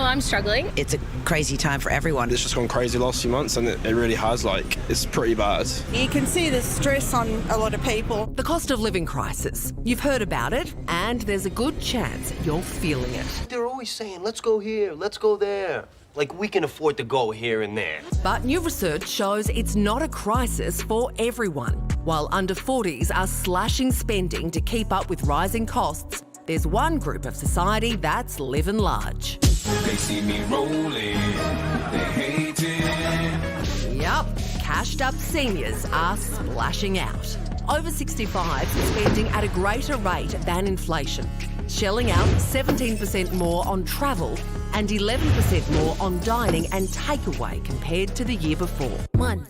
I'm struggling. It's a crazy time for everyone. It's just gone crazy the last few months, and it really has. It's pretty bad. You can see the stress on a lot of people. The cost of living crisis. You've heard about it, and there's a good chance you're feeling it. They're always saying, let's go here, let's go there. Like we can afford to go here and there. But new research shows it's not a crisis for everyone. While under 40s are slashing spending to keep up with rising costs, there's one group of society that's living large. They see me rolling, they hate it. Yup, cashed up seniors are splashing out. Over 65s spending at a greater rate than inflation, shelling out 17% more on travel and 11% more on dining and takeaway compared to the year before. Money.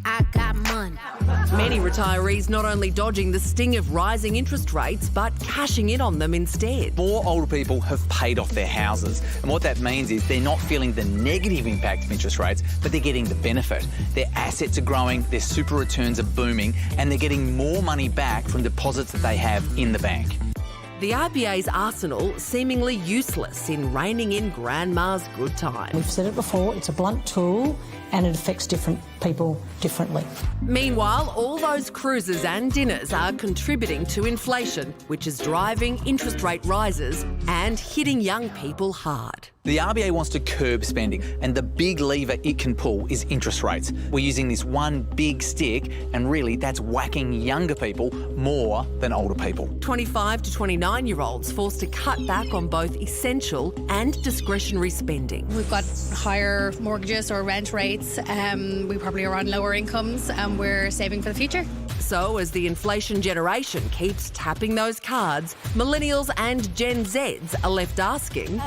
I got money. Many retirees not only dodging the sting of rising interest rates, but cashing in on them instead. More older people have paid off their houses. And what that means is they're not feeling the negative impact of interest rates, but they're getting the benefit. Their assets are growing, their super returns are booming, and they're getting more money back from deposits that they have in the bank. The RBA's arsenal seemingly useless in reining in grandma's good times. We've said it before, it's a blunt tool and it affects different people differently. Meanwhile, all those cruises and dinners are contributing to inflation, which is driving interest rate rises and hitting young people hard. The RBA wants to curb spending, and the big lever it can pull is interest rates. We're using this one big stick, and really that's whacking younger people more than older people. 25 to 29-year-olds forced to cut back on both essential and discretionary spending. We've got higher mortgages or rent rates. We probably are on lower incomes and we're saving for the future. So as the inflation generation keeps tapping those cards, millennials and Gen Zs are left asking,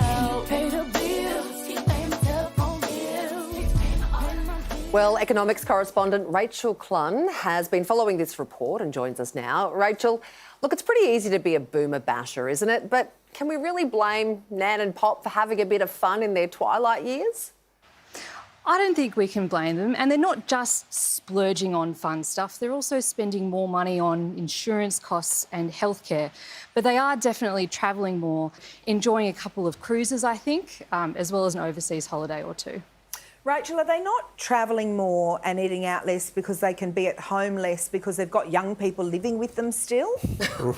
well, economics correspondent Rachel Clun has been following this report and joins us now. Rachel, look, it's pretty easy to be a boomer basher, isn't it? But can we really blame Nan and Pop for having a bit of fun in their twilight years? I don't think we can blame them. And they're not just splurging on fun stuff. They're also spending more money on insurance costs and healthcare. But they are definitely travelling more, enjoying a couple of cruises, I think, as well as an overseas holiday or two. Rachel, are they not travelling more and eating out less because they can be at home less because they've got young people living with them still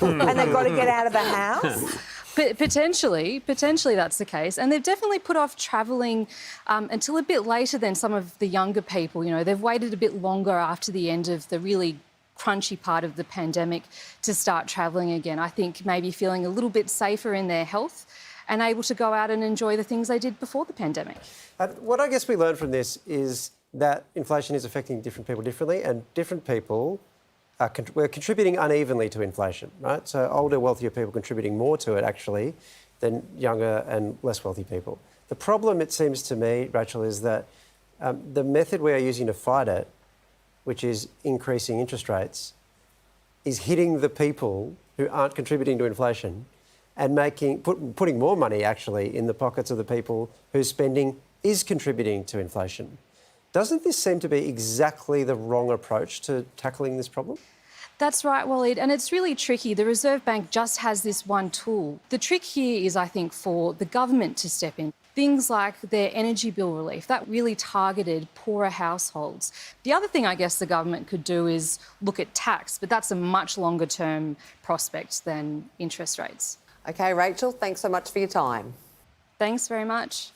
and they've got to get out of the house? But potentially that's the case. And they've definitely put off travelling until a bit later than some of the younger people. You know, they've waited a bit longer after the end of the really crunchy part of the pandemic to start travelling again. I think maybe feeling a little bit safer in their health and able to go out and enjoy the things they did before the pandemic. What I guess we learned from this is that inflation is affecting different people differently, and different people we're contributing unevenly to inflation, right? So older, wealthier people contributing more to it, actually, than younger and less wealthy people. The problem, it seems to me, Rachel, is that the method we are using to fight it, which is increasing interest rates, is hitting the people who aren't contributing to inflation and putting more money, actually, in the pockets of the people whose spending is contributing to inflation. Doesn't this seem to be exactly the wrong approach to tackling this problem? That's right, Waleed, and it's really tricky. The Reserve Bank just has this one tool. The trick here is, I think, for the government to step in. Things like their energy bill relief, that really targeted poorer households. The other thing I guess the government could do is look at tax, but that's a much longer term prospect than interest rates. OK, Rachel, thanks so much for your time. Thanks very much.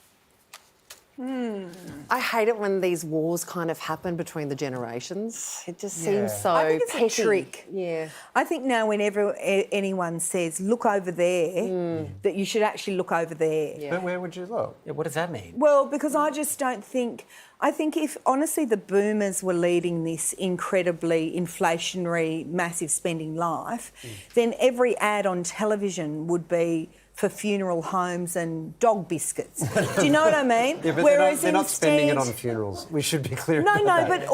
I hate it when these wars kind of happen between the generations. It just seems so I think it's petty. a trick. Yeah. I think now whenever anyone says, look over there, that you should actually look over there. Yeah. But where would you look? Yeah, what does that mean? Well, because I just don't think... I think if, honestly, the boomers were leading this incredibly inflationary, massive spending life, then every ad on television would be for funeral homes and dog biscuits. Do you know what I mean? Yeah, but they're not spending it on funerals. We should be clear about that.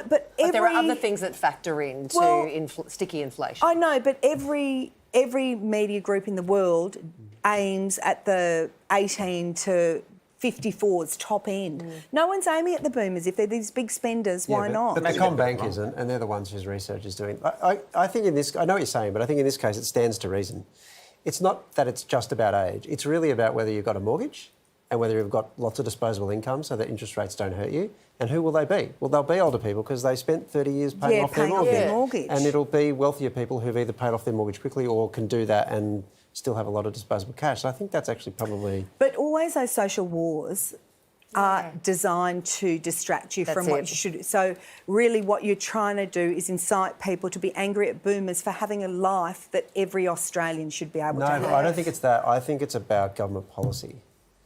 But there are other things that factor into sticky inflation. I know, but every media group in the world aims at the 18 to 54's top end. No one's aiming at the boomers. If they're these big spenders, why not? But the Combank isn't, and they're the ones whose research is doing. I think in this, I know what you're saying, but I think in this case it stands to reason. It's not that it's just about age. It's really about whether you've got a mortgage and whether you've got lots of disposable income so that interest rates don't hurt you. And who will they be? Well, they'll be older people because they spent 30 years paying off their mortgage. And it'll be wealthier people who've either paid off their mortgage quickly or can do that and still have a lot of disposable cash. So I think that's actually probably... But always those social wars are designed to distract you from what you should... So really what you're trying to do is incite people to be angry at boomers for having a life that every Australian should be able to have. No, I don't think it's that. I think it's about government policy.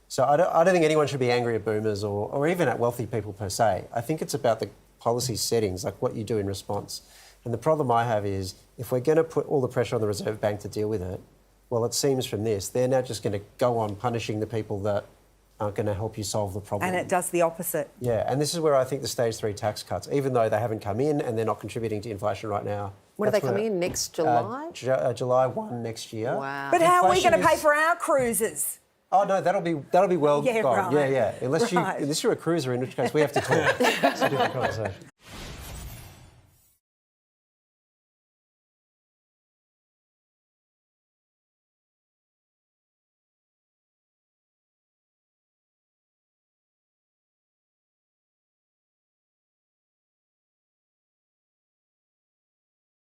So I don't think anyone should be angry at boomers or even at wealthy people per se. I think it's about the policy settings, like what you do in response. And the problem I have is if we're going to put all the pressure on the Reserve Bank to deal with it, well, it seems from this, they're now just going to go on punishing the people that aren't going to help you solve the problem. And it does the opposite. Yeah, and this is where I think the stage 3 tax cuts, even though they haven't come in and they're not contributing to inflation right now. When are they coming in? Next July? July 1 next year. Wow. But how are we going to pay for our cruises? Oh no, that'll be well gone. Right. Yeah. Unless you're a cruiser, in which case we have to talk. It's a different conversation.